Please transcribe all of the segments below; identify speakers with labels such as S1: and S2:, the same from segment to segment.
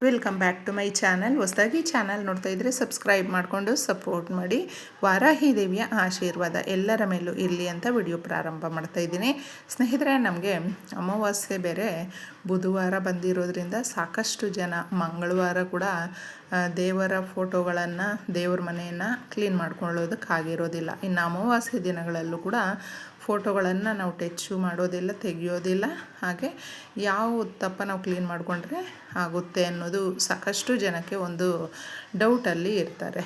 S1: Welcome back to my channel. ಹೊಸದಾಗಿ channel ನೋಡ್ತಾ ಇದ್ದರೆ ಸಬ್ಸ್ಕ್ರೈಬ್ ಮಾಡಿಕೊಂಡು ಸಪೋರ್ಟ್ ಮಾಡಿ. ವಾರಾಹಿ ದೇವಿಯ ಆಶೀರ್ವಾದ ಎಲ್ಲರ ಮೇಲೂ ಇರಲಿ ಅಂತ ವಿಡಿಯೋ ಪ್ರಾರಂಭ ಮಾಡ್ತಾ ಇದ್ದೀನಿ. ಸ್ನೇಹಿತರೆ, ನಮಗೆ ಅಮಾವಾಸ್ಯೆ ಬೇರೆ ಬುಧವಾರ ಬಂದಿರೋದ್ರಿಂದ ಸಾಕಷ್ಟು ಜನ ಮಂಗಳವಾರ ಕೂಡ ದೇವರ ಫೋಟೋಗಳನ್ನು, ದೇವ್ರ ಮನೆಯನ್ನು ಕ್ಲೀನ್ ಮಾಡ್ಕೊಳ್ಳೋದಕ್ಕಾಗಿರೋದಿಲ್ಲ. ಇನ್ನು ಅಮಾವಾಸ್ಯೆ ದಿನಗಳಲ್ಲೂ ಕೂಡ ಫೋಟೋಗಳನ್ನು ನಾವು ಟಚ್ಚು ಮಾಡೋದಿಲ್ಲ, ತೆಗೆಯೋದಿಲ್ಲ. ಹಾಗೆ ಯಾವ ತಪ್ಪ ನಾವು ಕ್ಲೀನ್ ಮಾಡಿಕೊಂಡ್ರೆ ಆಗುತ್ತೆ ಅನ್ನೋದು ಸಾಕಷ್ಟು ಜನಕ್ಕೆ ಒಂದು ಡೌಟಲ್ಲಿ ಇರ್ತಾರೆ.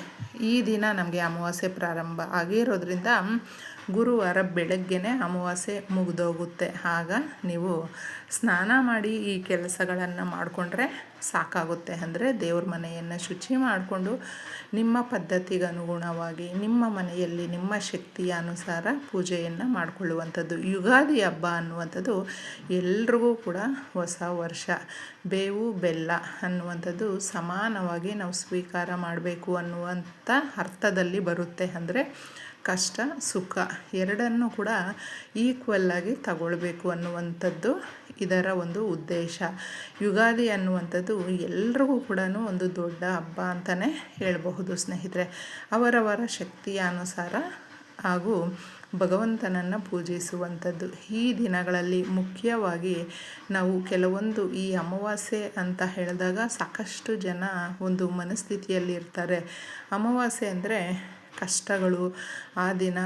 S1: ಈ ದಿನ ನಮಗೆ ಅಮಾವಾಸ್ಯೆ ಪ್ರಾರಂಭ ಆಗಿರೋದ್ರಿಂದ ಗುರುವಾರ ಬೆಳಗ್ಗೆನೇ ಅಮಾವಾಸ್ಯೆ ಮುಗಿದೋಗುತ್ತೆ. ಆಗ ನೀವು ಸ್ನಾನ ಮಾಡಿ ಈ ಕೆಲಸಗಳನ್ನು ಮಾಡಿಕೊಂಡ್ರೆ ಸಾಕಾಗುತ್ತೆ. ಅಂದರೆ ದೇವ್ರ ಮನೆಯನ್ನು ಶುಚಿ ಮಾಡಿಕೊಂಡು ನಿಮ್ಮ ಪದ್ಧತಿಗೆ ಅನುಗುಣವಾಗಿ ನಿಮ್ಮ ಮನೆಯಲ್ಲಿ ನಿಮ್ಮ ಶಕ್ತಿಯ ಅನುಸಾರ ಪೂಜೆಯನ್ನು ಮಾಡಿಕೊಳ್ಳುವಂಥದ್ದು. ಯುಗಾದಿ ಹಬ್ಬ ಅನ್ನುವಂಥದ್ದು ಎಲ್ರಿಗೂ ಕೂಡ ಹೊಸ ವರ್ಷ, ಬೇವು ಬೆಲ್ಲ ಅನ್ನುವಂಥದ್ದು ಸಮಾನವಾಗಿ ನಾವು ಸ್ವೀಕಾರ ಮಾಡಬೇಕು ಅನ್ನುವಂಥ ಅರ್ಥದಲ್ಲಿ ಬರುತ್ತೆ. ಅಂದರೆ ಕಷ್ಟ ಸುಖ ಎರಡನ್ನೂ ಕೂಡ ಈಕ್ವಲ್ಲಾಗಿ ತಗೊಳ್ಬೇಕು ಅನ್ನುವಂಥದ್ದು ಇದರ ಒಂದು ಉದ್ದೇಶ. ಯುಗಾದಿ ಅನ್ನುವಂಥದ್ದು ಎಲ್ರಿಗೂ ಕೂಡ ಒಂದು ದೊಡ್ಡ ಹಬ್ಬ ಅಂತಲೇ ಹೇಳಬಹುದು ಸ್ನೇಹಿತರೆ. ಅವರವರ ಶಕ್ತಿಯ ಅನುಸಾರ ಹಾಗೂ ಭಗವಂತನನ್ನು ಪೂಜಿಸುವಂಥದ್ದು. ಈ ದಿನಗಳಲ್ಲಿ ಮುಖ್ಯವಾಗಿ ನಾವು ಕೆಲವೊಂದು ಈ ಅಮಾವಾಸ್ಯೆ ಅಂತ ಹೇಳಿದಾಗ ಸಾಕಷ್ಟು ಜನ ಒಂದು ಮನಸ್ಥಿತಿಯಲ್ಲಿ ಇರ್ತಾರೆ. ಅಮಾವಾಸ್ಯೆ ಅಂದರೆ ಕಷ್ಟಗಳು, ಆ ದಿನ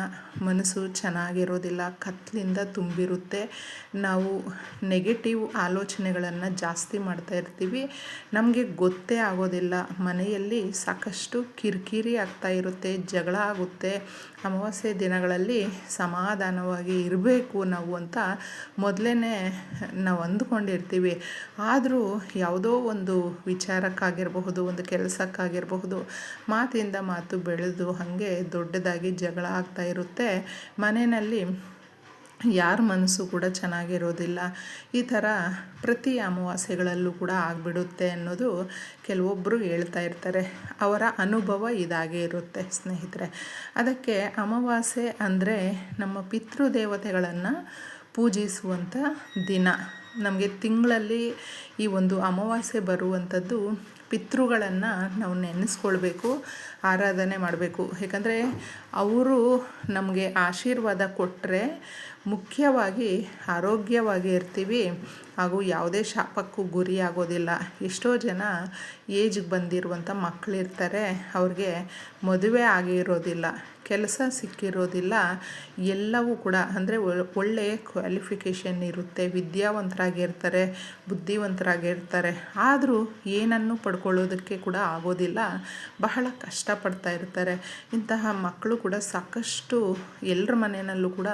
S1: ಮನಸ್ಸು ಚೆನ್ನಾಗಿರೋದಿಲ್ಲ, ಕತ್ತಲಿಂದ ತುಂಬಿರುತ್ತೆ. ನಾವು ನೆಗೆಟಿವ್ ಆಲೋಚನೆಗಳನ್ನು ಜಾಸ್ತಿ ಮಾಡ್ತಾ ಇರ್ತೀವಿ. ನಮಗೆ ಗೊತ್ತೇ ಆಗೋದಿಲ್ಲ. ಮನೆಯಲ್ಲಿ ಸಾಕಷ್ಟು ಕಿರಿಕಿರಿ ಆಗ್ತಾ ಇರುತ್ತೆ, ಜಗಳ ಆಗುತ್ತೆ. ಅಮಾವಾಸ್ಯೆ ದಿನಗಳಲ್ಲಿ ಸಮಾಧಾನವಾಗಿ ಇರಬೇಕು ನಾವು ಅಂತ ಮೊದಲೇ ನಾವು ಅಂದುಕೊಂಡಿರ್ತೀವಿ. ಆದರೂ ಯಾವುದೋ ಒಂದು ವಿಚಾರಕ್ಕಾಗಿರಬಹುದು, ಒಂದು ಕೆಲಸಕ್ಕಾಗಿರಬಹುದು, ಮಾತಿಂದ ಮಾತು ಬೆಳೆದು ಹಾಗೆ ದೊಡ್ಡದಾಗಿ ಜಗಳ ಆಗ್ತಾ ಇರುತ್ತೆ. ಮನೆಯಲ್ಲಿ ಯಾರ ಮನಸ್ಸು ಕೂಡ ಚೆನ್ನಾಗಿರೋದಿಲ್ಲ. ಈ ಥರ ಪ್ರತಿ ಅಮಾವಾಸ್ಯೆಗಳಲ್ಲೂ ಕೂಡ ಆಗಿಬಿಡುತ್ತೆ ಅನ್ನೋದು ಕೆಲವೊಬ್ಬರು ಹೇಳ್ತಾ ಇರ್ತಾರೆ. ಅವರ ಅನುಭವ ಇದಾಗೇ ಇರುತ್ತೆ ಸ್ನೇಹಿತರೆ. ಅದಕ್ಕೆ ಅಮಾವಾಸ್ಯೆ ಅಂದರೆ ನಮ್ಮ ಪಿತೃದೇವತೆಗಳನ್ನು ಪೂಜಿಸುವಂಥ ದಿನ. ನಮಗೆ ತಿಂಗಳಲ್ಲಿ ಈ ಒಂದು ಅಮಾವಾಸ್ಯೆ ಬರುವಂಥದ್ದು ಪಿತೃಗಳನ್ನು ನಾವು ನೆನೆಸ್ಕೊಳ್ಬೇಕು, ಆರಾಧನೆ ಮಾಡಬೇಕು. ಏಕೆಂದರೆ ಅವರು ನಮಗೆ ಆಶೀರ್ವಾದ ಕೊಟ್ಟರೆ ಮುಖ್ಯವಾಗಿ ಆರೋಗ್ಯವಾಗಿ ಇರ್ತೀವಿ ಹಾಗೂ ಯಾವುದೇ ಶಾಪಕ್ಕೂ ಗುರಿ ಆಗೋದಿಲ್ಲ. ಎಷ್ಟೋ ಜನ ಏಜ್ಗೆ ಬಂದಿರುವಂಥ ಮಕ್ಕಳಿರ್ತಾರೆ, ಅವ್ರಿಗೆ ಮದುವೆ ಆಗಿರೋದಿಲ್ಲ, ಕೆಲಸ ಸಿಕ್ಕಿರೋದಿಲ್ಲ. ಎಲ್ಲವೂ ಕೂಡ ಅಂದರೆ ಒಳ್ಳೆಯ ಕ್ವಾಲಿಫಿಕೇಷನ್ ಇರುತ್ತೆ, ವಿದ್ಯಾವಂತರಾಗಿರ್ತಾರೆ, ಬುದ್ಧಿವಂತರಾಗಿರ್ತಾರೆ. ಆದರೂ ಏನನ್ನು ಪಡ್ಕೊಳ್ಳೋದಕ್ಕೆ ಕೂಡ ಆಗೋದಿಲ್ಲ, ಬಹಳ ಕಷ್ಟಪಡ್ತಾ ಇರ್ತಾರೆ. ಇಂತಹ ಮಕ್ಕಳು ಕೂಡ ಸಾಕಷ್ಟು ಎಲ್ಲರ ಮನೆಯಲ್ಲೂ ಕೂಡ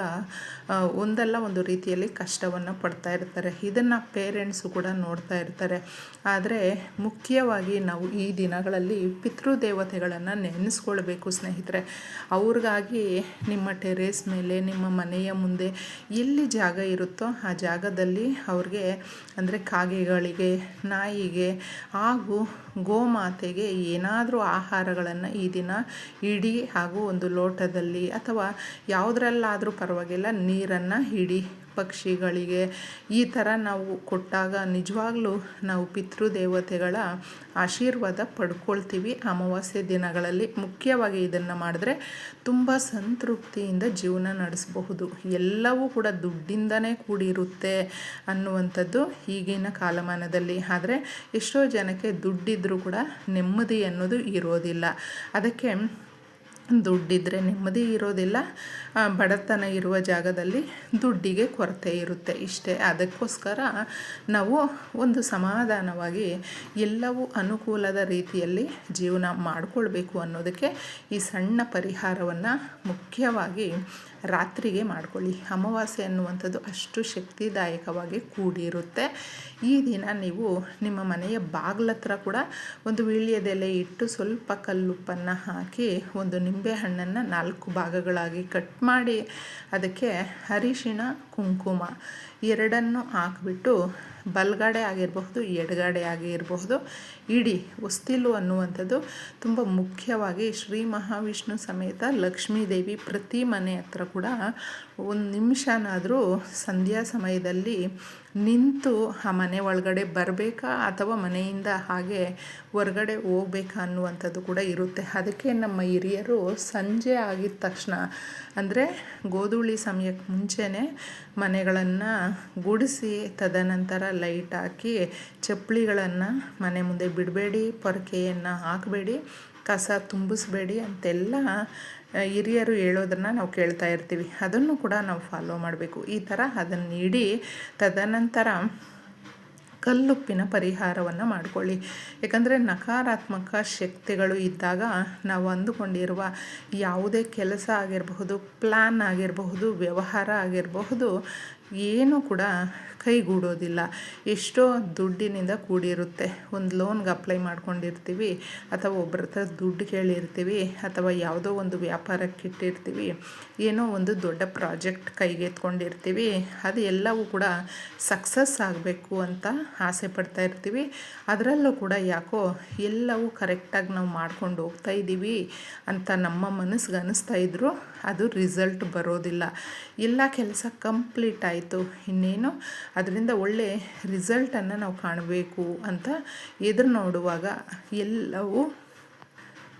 S1: ಒಂದಲ್ಲ ಒಂದು ರೀತಿಯಲ್ಲಿ ಕಷ್ಟವನ್ನು ಪಡ್ತಾ ಇರ್ತಾರೆ. ಇದನ್ನು ಪೇರೆಂಟ್ಸು ಕೂಡ ನೋಡ್ತಾ ಇರ್ತಾರೆ. ಆದರೆ ಮುಖ್ಯವಾಗಿ ನಾವು ಈ ದಿನಗಳಲ್ಲಿ ಪಿತೃದೇವತೆಗಳನ್ನು ನೆನೆಸ್ಕೊಳ್ಬೇಕು ಸ್ನೇಹಿತರೆ. ಅವ್ರಿಗಾಗಿ ನಿಮ್ಮ ಟೆರೇಸ್ ಮೇಲೆ, ನಿಮ್ಮ ಮನೆಯ ಮುಂದೆ ಎಲ್ಲಿ ಜಾಗ ಇರುತ್ತೋ ಆ ಜಾಗದಲ್ಲಿ ಅವ್ರಿಗೆ, ಅಂದರೆ ಕಾಗೆಗಳಿಗೆ, ನಾಯಿಗೆ ಹಾಗೂ ಗೋಮಾತೆಗೆ ಏನಾದರೂ ಆಹಾರಗಳನ್ನು ಈ ದಿನ ಇಡಿ ಹಾಗೂ ಒಂದು ಲೋಟದಲ್ಲಿ ಅಥವಾ ಯಾವುದ್ರಲ್ಲಾದರೂ ಪರವಾಗಿಲ್ಲ ನೀರನ್ನು ಇಡಿ. ಪಕ್ಷಿಗಳಿಗೆ ಈ ಥರ ನಾವು ಕೊಟ್ಟಾಗ ನಿಜವಾಗ್ಲೂ ನಾವು ಪಿತೃದೇವತೆಗಳ ಆಶೀರ್ವಾದ ಪಡ್ಕೊಳ್ತೀವಿ. ಅಮಾವಾಸ್ಯೆ ದಿನಗಳಲ್ಲಿ ಮುಖ್ಯವಾಗಿ ಇದನ್ನು ಮಾಡಿದ್ರೆ ತುಂಬ ಸಂತೃಪ್ತಿಯಿಂದ ಜೀವನ ನಡೆಸಬಹುದು. ಎಲ್ಲವೂ ಕೂಡ ದುಡ್ಡಿಂದನೇ ಕೂಡಿರುತ್ತೆ ಅನ್ನುವಂಥದ್ದು ಈಗಿನ ಕಾಲಮಾನದಲ್ಲಿ. ಆದರೆ ಎಷ್ಟೋ ಜನಕ್ಕೆ ದುಡ್ಡಿದ್ರೂ ಕೂಡ ನೆಮ್ಮದಿ ಅನ್ನೋದು ಇರೋದಿಲ್ಲ. ಅದಕ್ಕೆ ದುಡ್ಡಿದ್ದರೆ ನೆಮ್ಮದಿ ಇರೋದಿಲ್ಲ, ಬಡತನ ಇರುವ ಜಾಗದಲ್ಲಿ ದುಡ್ಡಿಗೆ ಕೊರತೆ ಇರುತ್ತೆ. ಇಷ್ಟೇ. ಅದಕ್ಕೋಸ್ಕರ ನಾವು ಒಂದು ಸಮಾಧಾನವಾಗಿ ಎಲ್ಲವೂ ಅನುಕೂಲದ ರೀತಿಯಲ್ಲಿ ಜೀವನ ಮಾಡಿಕೊಳ್ಬೇಕು ಅನ್ನೋದಕ್ಕೆ ಈ ಸಣ್ಣ ಪರಿಹಾರವನ್ನು ಮುಖ್ಯವಾಗಿ ರಾತ್ರಿಗೆ ಮಾಡಿಕೊಳ್ಳಿ. ಅಮಾವಾಸ್ಯೆ ಅನ್ನುವಂಥದ್ದು ಅಷ್ಟು ಶಕ್ತಿದಾಯಕವಾಗಿ ಕೂಡಿರುತ್ತೆ. ಈ ದಿನ ನೀವು ನಿಮ್ಮ ಮನೆಯ ಬಾಗಿಲತ್ರ ಕೂಡ ಒಂದು ವೀಳ್ಯದೆಲೆ ಇಟ್ಟು ಸ್ವಲ್ಪ ಕಲ್ಲುಪ್ಪನ್ನು ಹಾಕಿ ಒಂದು ನಿಂಬೆಹಣ್ಣನ್ನು 4 ಭಾಗಗಳಾಗಿ ಕಟ್ ಮಾಡಿ ಅದಕ್ಕೆ ಅರಿಶಿಣ ಕುಂಕುಮ ಎರಡನ್ನು ಹಾಕಿಬಿಟ್ಟು ಬಲಗಡೆ ಆಗಿರಬಹುದು, ಎಡಗಡೆ ಆಗಿರಬಹುದು, ಇಡಿ. ಹೊಸ್ತಿಲು ಅನ್ನುವಂಥದ್ದು ತುಂಬ ಮುಖ್ಯವಾಗಿ ಶ್ರೀ ಮಹಾವಿಷ್ಣು ಸಮೇತ ಲಕ್ಷ್ಮೀದೇವಿ ಪ್ರತಿ ಮನೆ ಹತ್ರ ಕೂಡ ಒಂದು ನಿಮಿಷನಾದರೂ ಸಂಧ್ಯಾ ಸಮಯದಲ್ಲಿ ನಿಂತು ಆ ಮನೆ ಒಳಗಡೆ ಬರಬೇಕಾ ಅಥವಾ ಮನೆಯಿಂದ ಹಾಗೆ ಹೊರಗಡೆ ಹೋಗ್ಬೇಕಾ ಅನ್ನುವಂಥದ್ದು ಕೂಡ ಇರುತ್ತೆ. ಅದಕ್ಕೆ ನಮ್ಮ ಹಿರಿಯರು ಸಂಜೆ ಆಗಿದ ತಕ್ಷಣ ಅಂದರೆ ಗೋಧೂಳಿ ಸಮಯಕ್ಕೆ ಮುಂಚೆನೇ ಮನೆಗಳನ್ನು ಗುಡಿಸಿ ತದನಂತರ ಲೈಟ್ ಹಾಕಿ ಚಪ್ಪಲಿಗಳನ್ನು ಮನೆ ಮುಂದೆ ಬಿಡಬೇಡಿ, ಪೊರಕೆಯನ್ನು ಹಾಕಬೇಡಿ, ಕಸ ತುಂಬಿಸ್ಬೇಡಿ ಅಂತೆಲ್ಲ ಹಿರಿಯರು ಹೇಳೋದನ್ನು ನಾವು ಕೇಳ್ತಾ ಇರ್ತೀವಿ. ಅದನ್ನು ಕೂಡ ನಾವು ಫಾಲೋ ಮಾಡಬೇಕು. ಈ ಥರ ಅದನ್ನು ನೀಡಿ ತದನಂತರ ಕಲ್ಲುಪ್ಪಿನ ಪರಿಹಾರವನ್ನು ಮಾಡಿಕೊಳ್ಳಿ. ಯಾಕಂದರೆ ನಕಾರಾತ್ಮಕ ಶಕ್ತಿಗಳು ಇದ್ದಾಗ ನಾವು ಅಂದುಕೊಂಡಿರುವ ಯಾವುದೇ ಕೆಲಸ ಆಗಿರಬಹುದು, ಪ್ಲ್ಯಾನ್ ಆಗಿರಬಹುದು, ವ್ಯವಹಾರ ಆಗಿರಬಹುದು, ಏನೂ ಕೂಡ ಕೈಗೂಡೋದಿಲ್ಲ. ಎಷ್ಟೋ ದುಡ್ಡಿನಿಂದ ಕೂಡಿರುತ್ತೆ. ಒಂದು ಲೋನ್ಗೆ ಅಪ್ಲೈ ಮಾಡ್ಕೊಂಡಿರ್ತೀವಿ, ಅಥವಾ ಒಬ್ಬರ ಹತ್ರ ದುಡ್ಡು ಕೇಳಿರ್ತೀವಿ, ಅಥವಾ ಯಾವುದೋ ಒಂದು ವ್ಯಾಪಾರಕ್ಕೆ ಇಟ್ಟಿರ್ತೀವಿ, ಏನೋ ಒಂದು ದೊಡ್ಡ ಪ್ರಾಜೆಕ್ಟ್ ಕೈಗೆತ್ಕೊಂಡಿರ್ತೀವಿ. ಅದು ಎಲ್ಲವೂ ಕೂಡ ಸಕ್ಸಸ್ ಆಗಬೇಕು ಅಂತ ಆಸೆ ಪಡ್ತಾ ಇರ್ತೀವಿ. ಅದರಲ್ಲೂ ಕೂಡ ಯಾಕೋ ಎಲ್ಲವೂ ಕರೆಕ್ಟಾಗಿ ನಾವು ಮಾಡ್ಕೊಂಡು ಹೋಗ್ತಾ ಇದ್ದೀವಿ ಅಂತ ನಮ್ಮ ಮನಸ್ಸಿಗೆ ಅನ್ನಿಸ್ತಾ ಇದ್ದರೂ ಅದು ರಿಸಲ್ಟ್ ಬರೋದಿಲ್ಲ. ಎಲ್ಲ ಕೆಲಸ ಕಂಪ್ಲೀಟ್ ಆಯಿತು, ಇನ್ನೇನು ಅದರಿಂದ ಒಳ್ಳೆ ರಿಸಲ್ಟನ್ನು ನಾವು ಕಾಣಬೇಕು ಅಂತ ಎದುರು ನೋಡುವಾಗ ಎಲ್ಲವೂ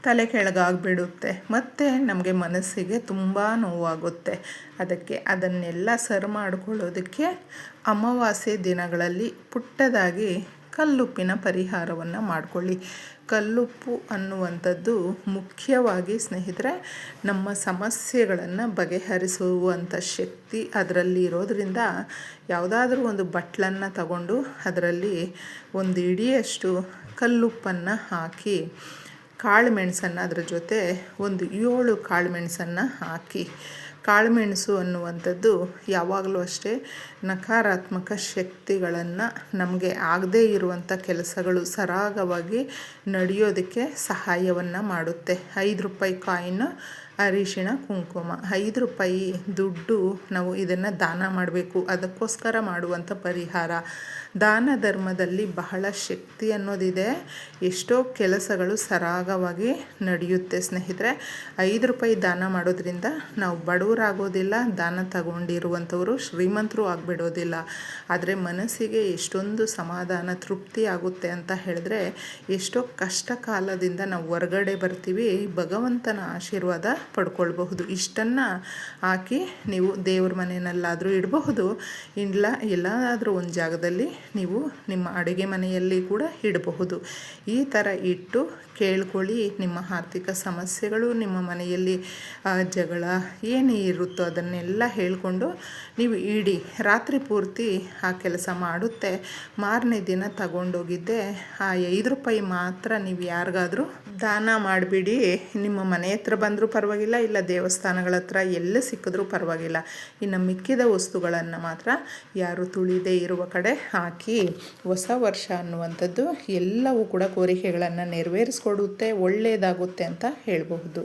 S1: ತಲೆ ಕೆಳಗಾಗ್ಬಿಡುತ್ತೆ. ಮತ್ತು ನಮಗೆ ಮನಸ್ಸಿಗೆ ತುಂಬ ನೋವಾಗುತ್ತೆ. ಅದಕ್ಕೆ ಅದನ್ನೆಲ್ಲ ಸರಿ ಮಾಡಿಕೊಳ್ಳೋದಕ್ಕೆ ಅಮಾವಾಸ್ಯೆ ದಿನಗಳಲ್ಲಿ ಪುಟ್ಟದಾಗಿ ಕಲ್ಲುಪ್ಪಿನ ಪರಿಹಾರವನ್ನು ಮಾಡಿಕೊಳ್ಳಿ. ಕಲ್ಲುಪ್ಪು ಅನ್ನುವಂಥದ್ದು ಮುಖ್ಯವಾಗಿ ಸ್ನೇಹಿತರೆ ನಮ್ಮ ಸಮಸ್ಯೆಗಳನ್ನು ಬಗೆಹರಿಸುವಂಥ ಶಕ್ತಿ ಅದರಲ್ಲಿ ಇರೋದರಿಂದ ಯಾವುದಾದ್ರೂ ಒಂದು ಬಟ್ಲನ್ನು ತಗೊಂಡು ಅದರಲ್ಲಿ ಒಂದು ಹಿಡಿಯಷ್ಟು ಕಲ್ಲುಪ್ಪನ್ನು ಹಾಕಿ, ಕಾಳು ಮೆಣಸನ್ನು ಅದರ ಜೊತೆ ಒಂದು 7 ಕಾಳು ಮೆಣಸನ್ನು ಹಾಕಿ. ಕಾಳುಮೆಣಸು ಅನ್ನುವಂಥದ್ದು ಯಾವಾಗಲೂ ಅಷ್ಟೇ ನಕಾರಾತ್ಮಕ ಶಕ್ತಿಗಳನ್ನು, ನಮಗೆ ಆಗದೇ ಇರುವಂಥ ಕೆಲಸಗಳು ಸರಾಗವಾಗಿ ನಡೆಯೋದಕ್ಕೆ ಸಹಾಯವನ್ನು ಮಾಡುತ್ತೆ. 5 ರೂಪಾಯಿ ಕಾಯಿನ್, ಅರಿಶಿಣ, ಕುಂಕುಮ, 5 ರೂಪಾಯಿ ದುಡ್ಡು ನಾವು ಇದನ್ನು ದಾನ ಮಾಡಬೇಕು. ಅದಕ್ಕೋಸ್ಕರ ಮಾಡುವಂಥ ಪರಿಹಾರ. ದಾನ ಧರ್ಮದಲ್ಲಿ ಬಹಳ ಶಕ್ತಿ ಅನ್ನೋದಿದೆ. ಎಷ್ಟೋ ಕೆಲಸಗಳು ಸರಾಗವಾಗಿ ನಡೆಯುತ್ತೆ ಸ್ನೇಹಿತರೆ. 5 ರೂಪಾಯಿ ದಾನ ಮಾಡೋದ್ರಿಂದ ನಾವು ಬಡವರಾಗೋದಿಲ್ಲ, ದಾನ ತಗೊಂಡಿರುವಂಥವರು ಶ್ರೀಮಂತರು ಆಗಿಬಿಡೋದಿಲ್ಲ. ಆದರೆ ಮನಸ್ಸಿಗೆ ಎಷ್ಟೊಂದು ಸಮಾಧಾನ, ತೃಪ್ತಿ ಆಗುತ್ತೆ ಅಂತ ಹೇಳಿದ್ರೆ, ಎಷ್ಟೋ ಕಷ್ಟ ಕಾಲದಿಂದ ನಾವು ಹೊರಗಡೆ ಬರ್ತೀವಿ, ಭಗವಂತನ ಆಶೀರ್ವಾದ ಪಡ್ಕೊಳ್ಬಹುದು. ಇಷ್ಟನ್ನು ಹಾಕಿ ನೀವು ದೇವ್ರ ಮನೆಯಲ್ಲಾದರೂ ಇಡಬಹುದು, ಇಲ್ಲ ಎಲ್ಲಾದರೂ ಒಂದು ಜಾಗದಲ್ಲಿ ನೀವು ನಿಮ್ಮ ಅಡುಗೆ ಮನೆಯಲ್ಲಿ ಕೂಡ ಇಡಬಹುದು. ಈ ಥರ ಇಟ್ಟು ಕೇಳ್ಕೊಳ್ಳಿ. ನಿಮ್ಮ ಆರ್ಥಿಕ ಸಮಸ್ಯೆಗಳು, ನಿಮ್ಮ ಮನೆಯಲ್ಲಿ ಜಗಳ ಏನೇ ಇರುತ್ತೋ ಅದನ್ನೆಲ್ಲ ಹೇಳಿಕೊಂಡು ನೀವು ಇಡಿ. ರಾತ್ರಿ ಪೂರ್ತಿ ಆ ಕೆಲಸ ಮಾಡುತ್ತೆ. ಮಾರನೇ ದಿನ ತಗೊಂಡೋಗಿದ್ದೆ ಆ 5 ರೂಪಾಯಿ ಮಾತ್ರ ನೀವು ಯಾರಿಗಾದರೂ ದಾನ ಮಾಡಿಬಿಡಿ. ನಿಮ್ಮ ಮನೆ ಹತ್ರ ಬಂದರೂ ಪರವಾಗಿಲ್ಲ, ಇಲ್ಲ ದೇವಸ್ಥಾನಗಳ ಹತ್ರ ಎಲ್ಲ ಸಿಕ್ಕಿದ್ರೂ ಪರವಾಗಿಲ್ಲ. ಇನ್ನು ಮಿಕ್ಕಿದ ವಸ್ತುಗಳನ್ನು ಮಾತ್ರ ಯಾರು ತುಳಿದೇ ಇರುವ ಕಡೆ ಹಾಕಿ. ಹೊಸ ವರ್ಷ ಅನ್ನುವಂಥದ್ದು ಎಲ್ಲವೂ ಕೂಡ ಕೋರಿಕೆಗಳನ್ನು ನೆರವೇರಿಸ್ಕೊಡುತ್ತೆ, ಒಳ್ಳೆಯದಾಗುತ್ತೆ ಅಂತ ಹೇಳಬಹುದು.